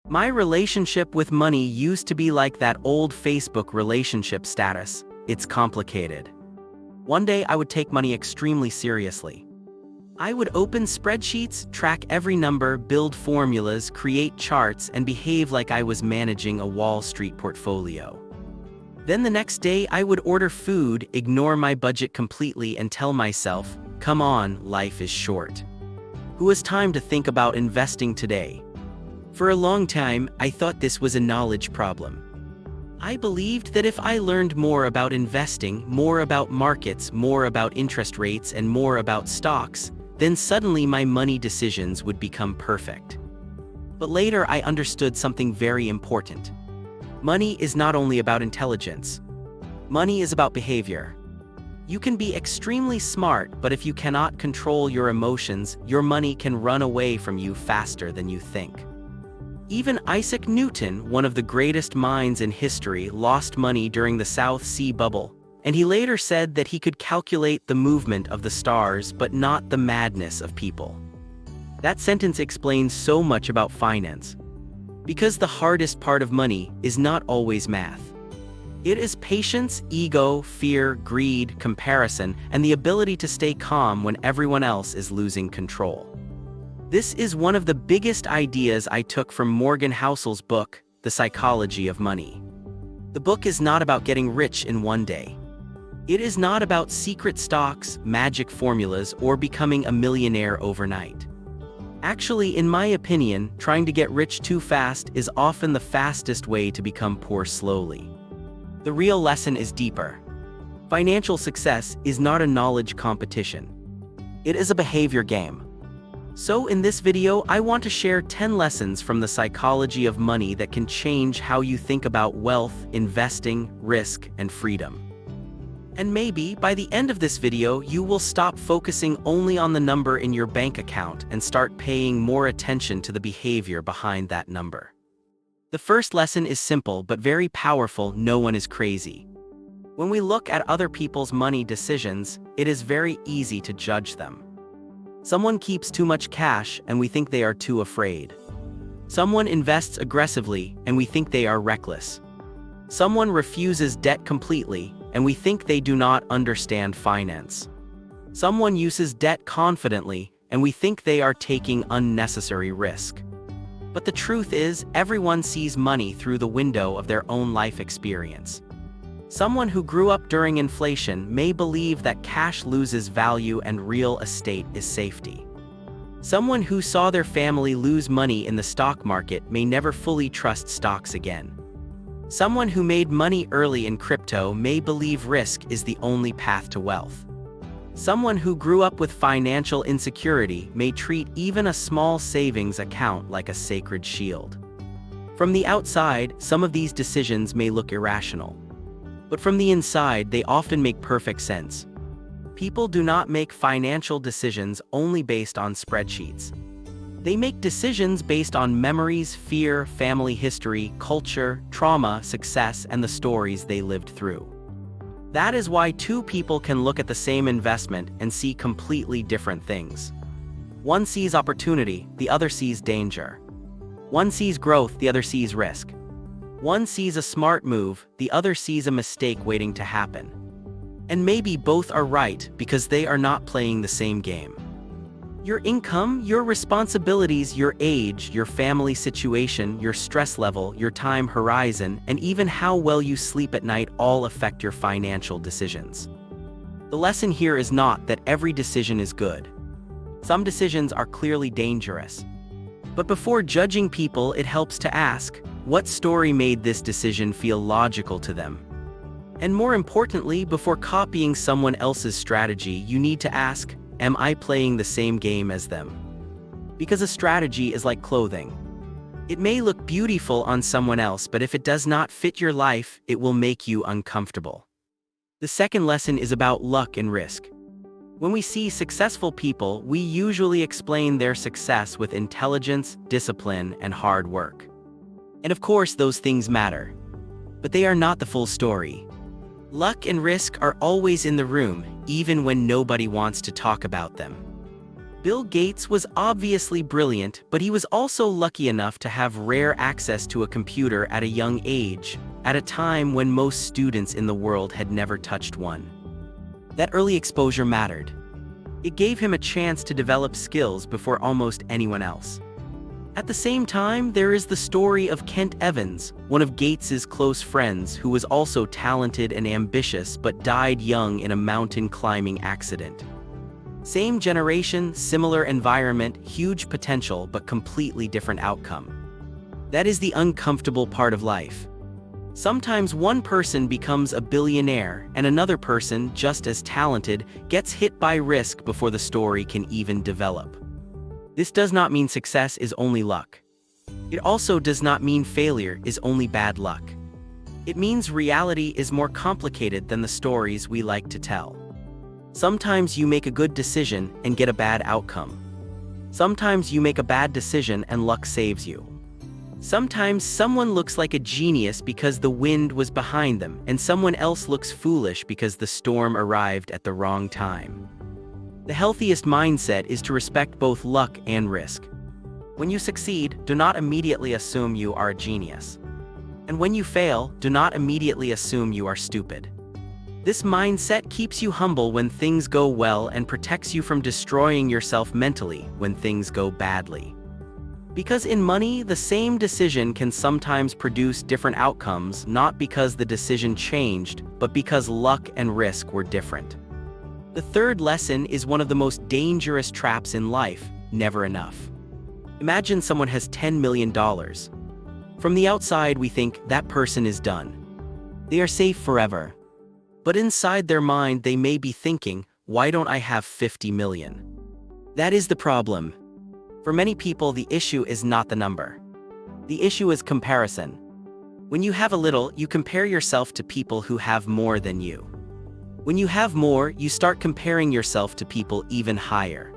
My relationship with money used to be like that old Facebook relationship status. It's complicated. One day I would take money extremely seriously. I would open spreadsheets, track every number, build formulas, create charts, and behave like I was managing a Wall Street portfolio. Then the next day I would order food, ignore my budget completely, and tell myself, come on, life is short. Who has time to think about investing today? For a long time, I thought this was a knowledge problem. I believed that if I learned more about investing, more about markets, more about interest rates, and more about stocks, then suddenly my money decisions would become perfect. But later I understood something very important. Money is not only about intelligence. Money is about behavior. You can be extremely smart, but if you cannot control your emotions, your money can run away from you faster than you think. Even Isaac Newton, one of the greatest minds in history, lost money during the South Sea bubble, and he later said that he could calculate the movement of the stars but not the madness of people. That sentence explains so much about finance. Because the hardest part of money is not always math. It is patience, ego, fear, greed, comparison, and the ability to stay calm when everyone else is losing control. This is one of the biggest ideas I took from Morgan Housel's book, The Psychology of Money. The book is not about getting rich in one day. It is not about secret stocks, magic formulas, or becoming a millionaire overnight. Actually, in my opinion, trying to get rich too fast is often the fastest way to become poor slowly. The real lesson is deeper. Financial success is not a knowledge competition. It is a behavior game. So in this video, I want to share 10 lessons from the psychology of money that can change how you think about wealth, investing, risk, and freedom. And maybe, by the end of this video, you will stop focusing only on the number in your bank account and start paying more attention to the behavior behind that number. The first lesson is simple but very powerful: no one is crazy. When we look at other people's money decisions, it is very easy to judge them. Someone keeps too much cash and we think they are too afraid. Someone invests aggressively and we think they are reckless. Someone refuses debt completely and we think they do not understand finance. Someone uses debt confidently and we think they are taking unnecessary risk. But the truth is, everyone sees money through the window of their own life experience. Someone who grew up during inflation may believe that cash loses value and real estate is safety. Someone who saw their family lose money in the stock market may never fully trust stocks again. Someone who made money early in crypto may believe risk is the only path to wealth. Someone who grew up with financial insecurity may treat even a small savings account like a sacred shield. From the outside, some of these decisions may look irrational. But from the inside, they often make perfect sense. People do not make financial decisions only based on spreadsheets. They make decisions based on memories, fear, family history, culture, trauma, success, and the stories they lived through. That is why two people can look at the same investment and see completely different things. One sees opportunity, the other sees danger. One sees growth, the other sees risk. One sees a smart move, the other sees a mistake waiting to happen. And maybe both are right because they are not playing the same game. Your income, your responsibilities, your age, your family situation, your stress level, your time horizon, and even how well you sleep at night all affect your financial decisions. The lesson here is not that every decision is good. Some decisions are clearly dangerous. But before judging people, it helps to ask, what story made this decision feel logical to them? And more importantly, before copying someone else's strategy, you need to ask, am I playing the same game as them? Because a strategy is like clothing. It may look beautiful on someone else, but if it does not fit your life, it will make you uncomfortable. The second lesson is about luck and risk. When we see successful people, we usually explain their success with intelligence, discipline, and hard work. And of course, those things matter. But they are not the full story. Luck and risk are always in the room, even when nobody wants to talk about them. Bill Gates was obviously brilliant, but he was also lucky enough to have rare access to a computer at a young age, at a time when most students in the world had never touched one. That early exposure mattered. It gave him a chance to develop skills before almost anyone else. At the same time, there is the story of Kent Evans, one of Gates's close friends who was also talented and ambitious but died young in a mountain climbing accident. Same generation, similar environment, huge potential, but completely different outcome. That is the uncomfortable part of life. Sometimes one person becomes a billionaire and another person, just as talented, gets hit by risk before the story can even develop. This does not mean success is only luck. It also does not mean failure is only bad luck. It means reality is more complicated than the stories we like to tell. Sometimes you make a good decision and get a bad outcome. Sometimes you make a bad decision and luck saves you. Sometimes someone looks like a genius because the wind was behind them, and someone else looks foolish because the storm arrived at the wrong time. The healthiest mindset is to respect both luck and risk. When you succeed, do not immediately assume you are a genius. And when you fail, do not immediately assume you are stupid. This mindset keeps you humble when things go well and protects you from destroying yourself mentally when things go badly. Because in money, the same decision can sometimes produce different outcomes, not because the decision changed, but because luck and risk were different. The third lesson is one of the most dangerous traps in life: never enough. Imagine someone has $10 million. From the outside, we think that person is done. They are safe forever. But inside their mind, they may be thinking, why don't I have 50 million? That is the problem. For many people, the issue is not the number. The issue is comparison. When you have a little, you compare yourself to people who have more than you. When you have more, you start comparing yourself to people even higher.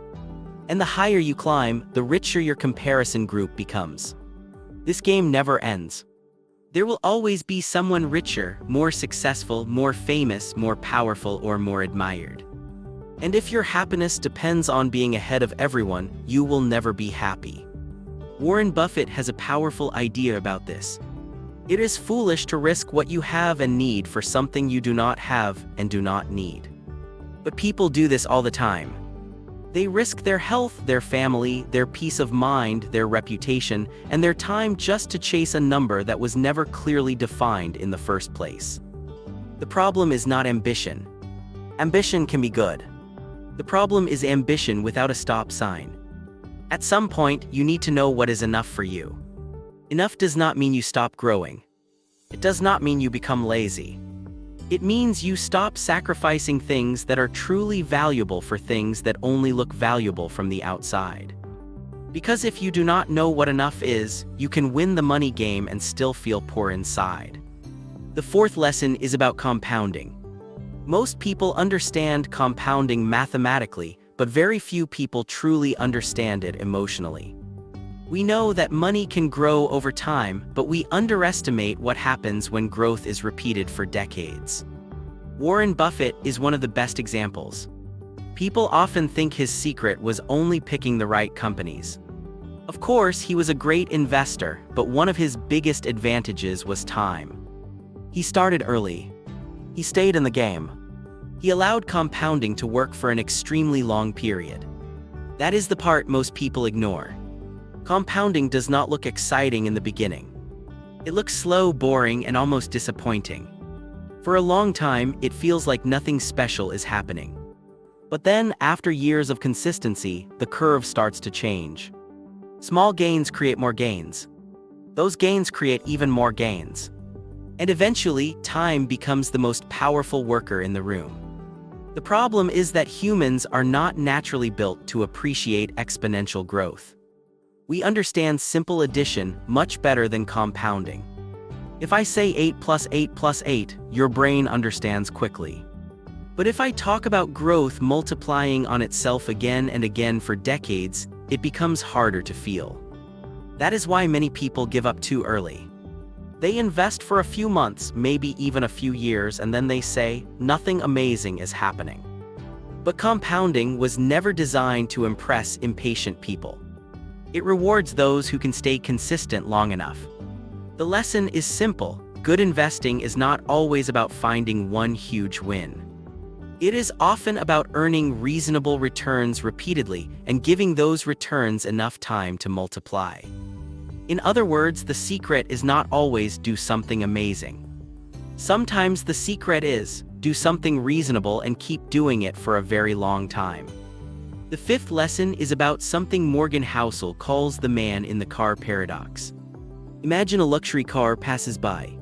And the higher you climb, the richer your comparison group becomes. This game never ends. There will always be someone richer, more successful, more famous, more powerful, or more admired. And if your happiness depends on being ahead of everyone, you will never be happy. Warren Buffett has a powerful idea about this. It is foolish to risk what you have and need for something you do not have and do not need. But people do this all the time. They risk their health, their family, their peace of mind, their reputation, and their time just to chase a number that was never clearly defined in the first place. The problem is not ambition. Ambition can be good. The problem is ambition without a stop sign. At some point, you need to know what is enough for you. Enough does not mean you stop growing. It does not mean you become lazy. It means you stop sacrificing things that are truly valuable for things that only look valuable from the outside. Because if you do not know what enough is, you can win the money game and still feel poor inside. The fourth lesson is about compounding. Most people understand compounding mathematically, but very few people truly understand it emotionally. We know that money can grow over time, but we underestimate what happens when growth is repeated for decades. Warren Buffett is one of the best examples. People often think his secret was only picking the right companies. Of course, he was a great investor, but one of his biggest advantages was time. He started early. He stayed in the game. He allowed compounding to work for an extremely long period. That is the part most people ignore. Compounding does not look exciting in the beginning. It looks slow, boring, and almost disappointing. For a long time, it feels like nothing special is happening. But then, after years of consistency, the curve starts to change. Small gains create more gains. Those gains create even more gains. And eventually, time becomes the most powerful worker in the room. The problem is that humans are not naturally built to appreciate exponential growth. We understand simple addition much better than compounding. If I say 8 plus 8 plus 8, your brain understands quickly. But if I talk about growth multiplying on itself again and again for decades, it becomes harder to feel. That is why many people give up too early. They invest for a few months, maybe even a few years, and then they say, nothing amazing is happening. But compounding was never designed to impress impatient people. It rewards those who can stay consistent long enough. The lesson is simple: good investing is not always about finding one huge win. It is often about earning reasonable returns repeatedly and giving those returns enough time to multiply. In other words, the secret is not always do something amazing. Sometimes the secret is do something reasonable and keep doing it for a very long time. The fifth lesson is about something Morgan Housel calls the man in the car paradox. Imagine a luxury car passes by.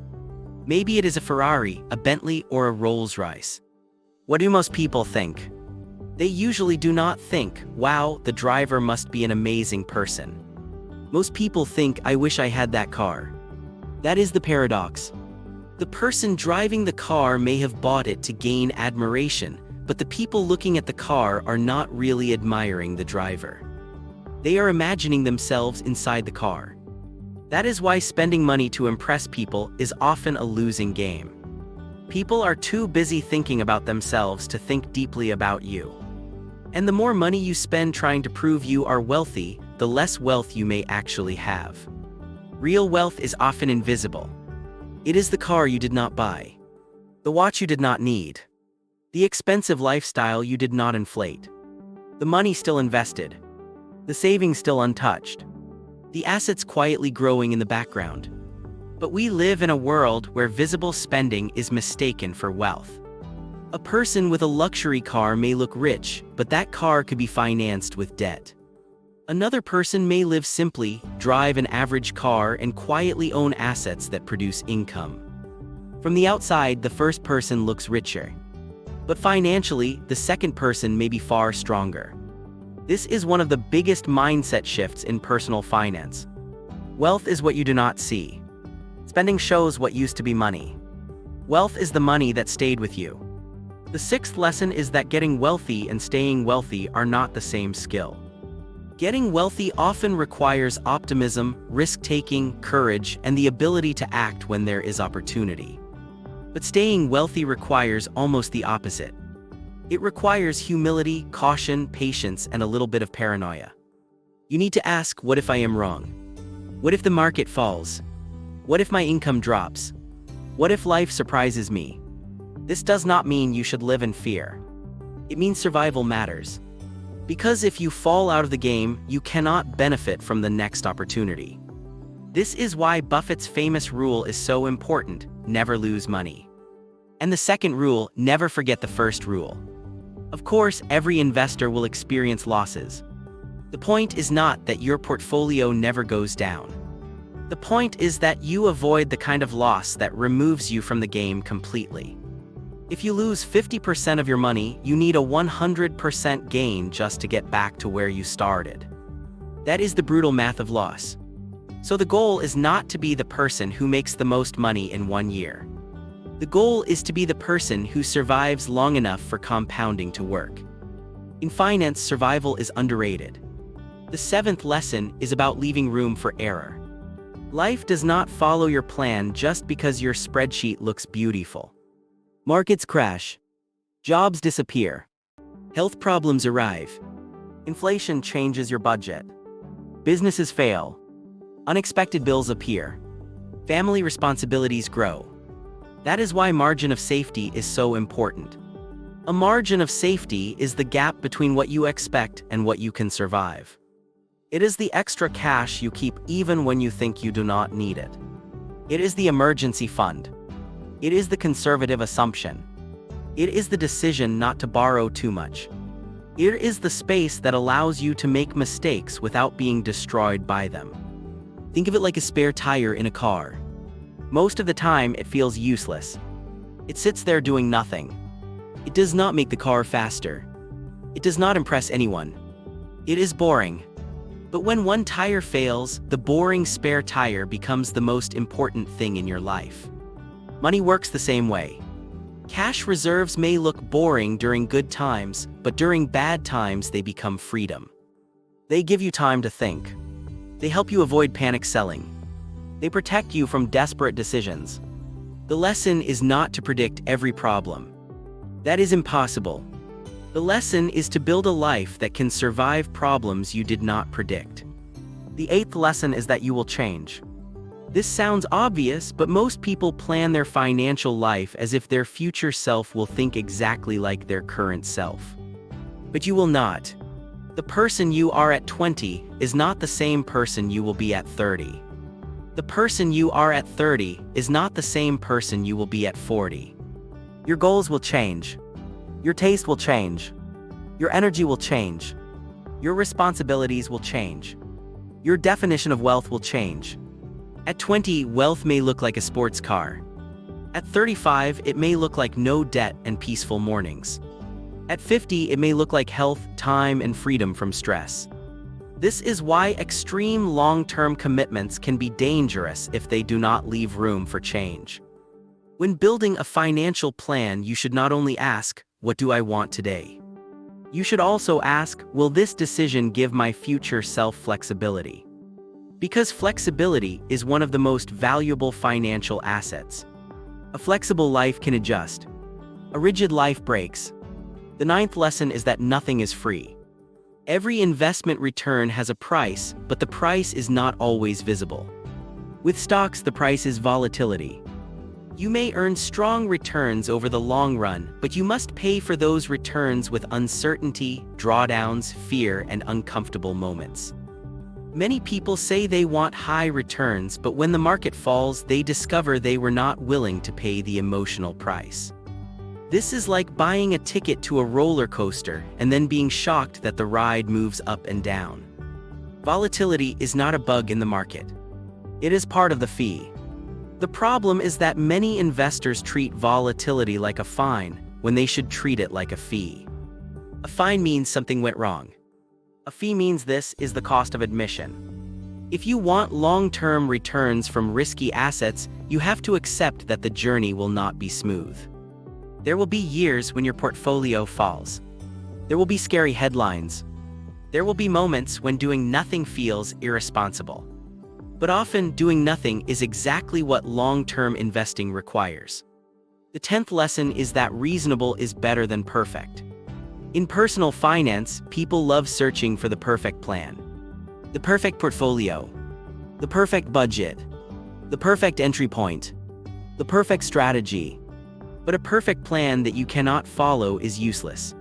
Maybe it is a Ferrari, a Bentley, or a Rolls-Royce. What do most people think? They usually do not think, wow, the driver must be an amazing person. Most people think, I wish I had that car. That is the paradox. The person driving the car may have bought it to gain admiration, but the people looking at the car are not really admiring the driver. They are imagining themselves inside the car. That is why spending money to impress people is often a losing game. People are too busy thinking about themselves to think deeply about you. And the more money you spend trying to prove you are wealthy, the less wealth you may actually have. Real wealth is often invisible. It is the car you did not buy, the watch you did not need, the expensive lifestyle you did not inflate, the money still invested, the savings still untouched, the assets quietly growing in the background. But we live in a world where visible spending is mistaken for wealth. A person with a luxury car may look rich, but that car could be financed with debt. Another person may live simply, drive an average car, and quietly own assets that produce income. From the outside, the first person looks richer. But financially, the second person may be far stronger. This is one of the biggest mindset shifts in personal finance. Wealth is what you do not see. Spending shows what used to be money. Wealth is the money that stayed with you. The sixth lesson is that getting wealthy and staying wealthy are not the same skill. Getting wealthy often requires optimism, risk-taking, courage, and the ability to act when there is opportunity. But staying wealthy requires almost the opposite. It requires humility, caution, patience, and a little bit of paranoia. You need to ask, what if I am wrong? What if the market falls? What if my income drops? What if life surprises me? This does not mean you should live in fear. It means survival matters. Because if you fall out of the game, you cannot benefit from the next opportunity. This is why Buffett's famous rule is so important: never lose money. And the second rule, never forget the first rule. Of course, every investor will experience losses. The point is not that your portfolio never goes down. The point is that you avoid the kind of loss that removes you from the game completely. If you lose 50% of your money, you need a 100% gain just to get back to where you started. That is the brutal math of loss. So the goal is not to be the person who makes the most money in 1 year. The goal is to be the person who survives long enough for compounding to work. In finance, survival is underrated. The seventh lesson is about leaving room for error. Life does not follow your plan just because your spreadsheet looks beautiful. Markets crash. Jobs disappear. Health problems arrive. Inflation changes your budget. Businesses fail. Unexpected bills appear. Family responsibilities grow. That is why margin of safety is so important. A margin of safety is the gap between what you expect and what you can survive. It is the extra cash you keep even when you think you do not need it. It is the emergency fund. It is the conservative assumption. It is the decision not to borrow too much. It is the space that allows you to make mistakes without being destroyed by them. Think of it like a spare tire in a car. Most of the time, it feels useless. It sits there doing nothing. It does not make the car faster. It does not impress anyone. It is boring. But when one tire fails, the boring spare tire becomes the most important thing in your life. Money works the same way. Cash reserves may look boring during good times, but during bad times they become freedom. They give you time to think. They help you avoid panic selling. They protect you from desperate decisions. The lesson is not to predict every problem. That is impossible. The lesson is to build a life that can survive problems you did not predict. The eighth lesson is that you will change. This sounds obvious, but most people plan their financial life as if their future self will think exactly like their current self. But you will not. The person you are at 20 is not the same person you will be at 30. The person you are at 30 is not the same person you will be at 40. Your goals will change. Your taste will change. Your energy will change. Your responsibilities will change. Your definition of wealth will change. At 20, wealth may look like a sports car. At 35, it may look like no debt and peaceful mornings. At 50, it may look like health, time, and freedom from stress. This is why extreme long-term commitments can be dangerous if they do not leave room for change. When building a financial plan, you should not only ask, "What do I want today?" You should also ask, "Will this decision give my future self flexibility?" Because flexibility is one of the most valuable financial assets. A flexible life can adjust. A rigid life breaks. The ninth lesson is that nothing is free. Every investment return has a price, but the price is not always visible. With stocks, the price is volatility. You may earn strong returns over the long run, but you must pay for those returns with uncertainty, drawdowns, fear, and uncomfortable moments. Many people say they want high returns, but when the market falls, they discover they were not willing to pay the emotional price. This is like buying a ticket to a roller coaster and then being shocked that the ride moves up and down. Volatility is not a bug in the market. It is part of the fee. The problem is that many investors treat volatility like a fine when they should treat it like a fee. A fine means something went wrong. A fee means this is the cost of admission. If you want long-term returns from risky assets, you have to accept that the journey will not be smooth. There will be years when your portfolio falls. There will be scary headlines. There will be moments when doing nothing feels irresponsible. But often, doing nothing is exactly what long-term investing requires. The 10th lesson is that reasonable is better than perfect. In personal finance, people love searching for the perfect plan. The perfect portfolio. The perfect budget. The perfect entry point. The perfect strategy. But a perfect plan that you cannot follow is useless.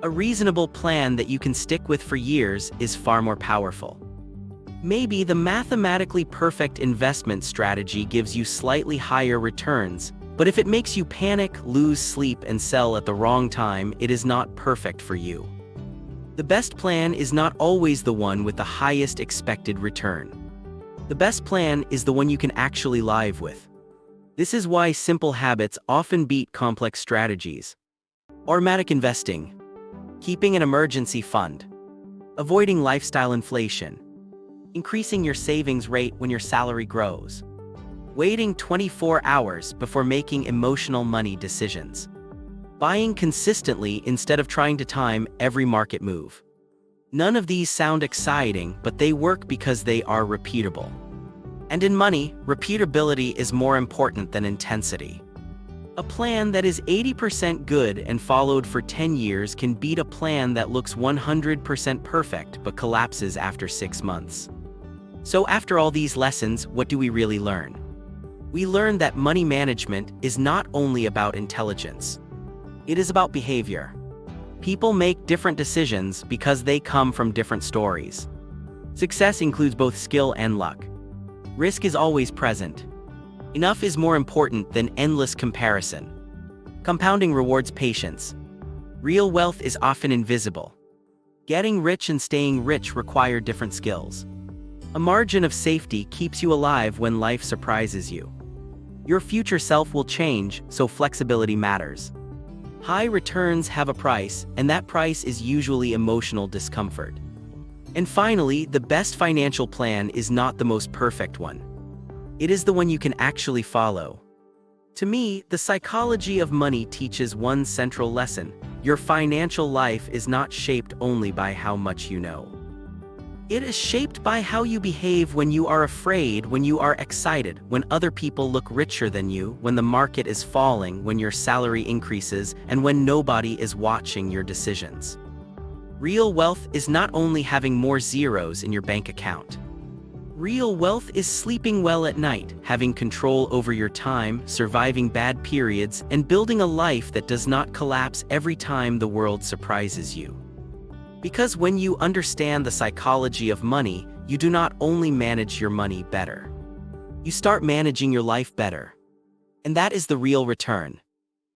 A reasonable plan that you can stick with for years is far more powerful. Maybe the mathematically perfect investment strategy gives you slightly higher returns, but if it makes you panic, lose sleep, and sell at the wrong time, it is not perfect for you. The best plan is not always the one with the highest expected return. The best plan is the one you can actually live with. This is why simple habits often beat complex strategies. Automatic investing. Keeping an emergency fund. Avoiding lifestyle inflation. Increasing your savings rate when your salary grows. Waiting 24 hours before making emotional money decisions. Buying consistently instead of trying to time every market move. None of these sound exciting, but they work because they are repeatable. And in money, repeatability is more important than intensity. A plan that is 80% good and followed for 10 years can beat a plan that looks 100% perfect but collapses after 6 months. So after all these lessons, what do we really learn? We learn that money management is not only about intelligence. It is about behavior. People make different decisions because they come from different stories. Success includes both skill and luck. Risk is always present. Enough is more important than endless comparison. Compounding rewards patience. Real wealth is often invisible. Getting rich and staying rich require different skills. A margin of safety keeps you alive when life surprises you. Your future self will change, so flexibility matters. High returns have a price, and that price is usually emotional discomfort. And finally, the best financial plan is not the most perfect one. It is the one you can actually follow. To me, the psychology of money teaches one central lesson: your financial life is not shaped only by how much you know. It is shaped by how you behave when you are afraid, when you are excited, when other people look richer than you, when the market is falling, when your salary increases, and when nobody is watching your decisions. Real wealth is not only having more zeros in your bank account. Real wealth is sleeping well at night, having control over your time, surviving bad periods, and building a life that does not collapse every time the world surprises you. Because when you understand the psychology of money, you do not only manage your money better. You start managing your life better. And that is the real return.